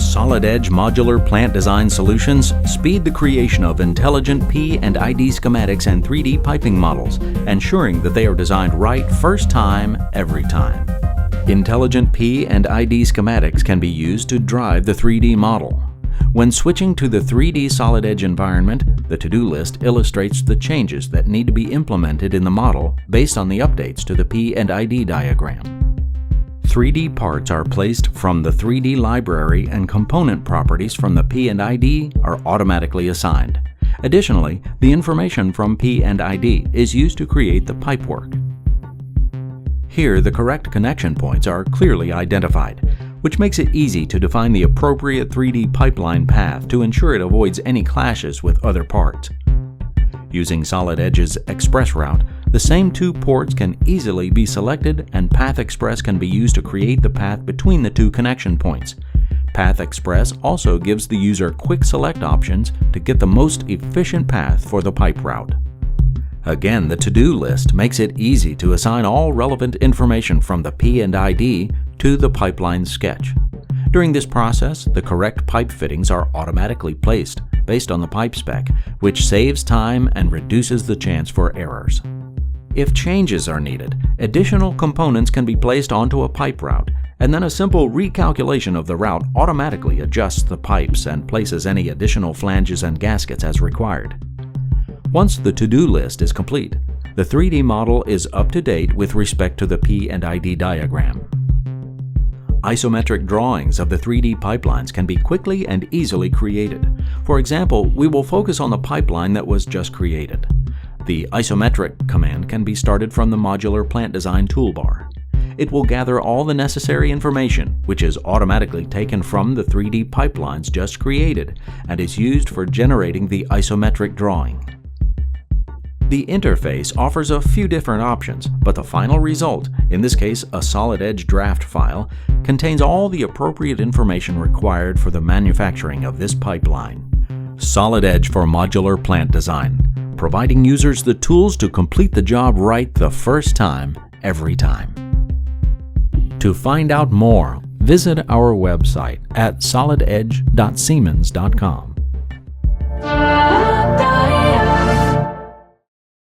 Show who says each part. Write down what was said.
Speaker 1: Solid Edge modular plant design solutions speed the creation of intelligent P and ID schematics and 3D piping models, ensuring that they are designed right first time, every time. Intelligent P and ID schematics can be used to drive the 3D model. When switching to the 3D Solid Edge environment, the to-do list illustrates the changes that need to be implemented in the model based on the updates to the P and ID diagram. 3D parts are placed from the 3D library and component properties from the P and ID are automatically assigned. Additionally, the information from P and ID is used to create the pipework. Here, the correct connection points are clearly identified, which makes it easy to define the appropriate 3D pipeline path to ensure it avoids any clashes with other parts. Using Solid Edge's Express route, the same two ports can easily be selected, and Path Express can be used to create the path between the two connection points. Path Express also gives the user quick select options to get the most efficient path for the pipe route. Again, the to-do list makes it easy to assign all relevant information from the P and ID to the pipeline sketch. During this process, the correct pipe fittings are automatically placed based on the pipe spec, which saves time and reduces the chance for errors. If changes are needed, additional components can be placed onto a pipe route, and then a simple recalculation of the route automatically adjusts the pipes and places any additional flanges and gaskets as required. Once the to-do list is complete, the 3D model is up to date with respect to the P and ID diagram. Isometric drawings of the 3D pipelines can be quickly and easily created. For example, we will focus on the pipeline that was just created. The isometric command can be started from the modular plant design toolbar. It will gather all the necessary information, which is automatically taken from the 3D pipelines just created and is used for generating the isometric drawing. The interface offers a few different options, but the final result, in this case a Solid Edge draft file, contains all the appropriate information required for the manufacturing of this pipeline. Solid Edge for modular plant design, providing users the tools to complete the job right the first time, every time. To find out more, visit our website at solidedge.siemens.com.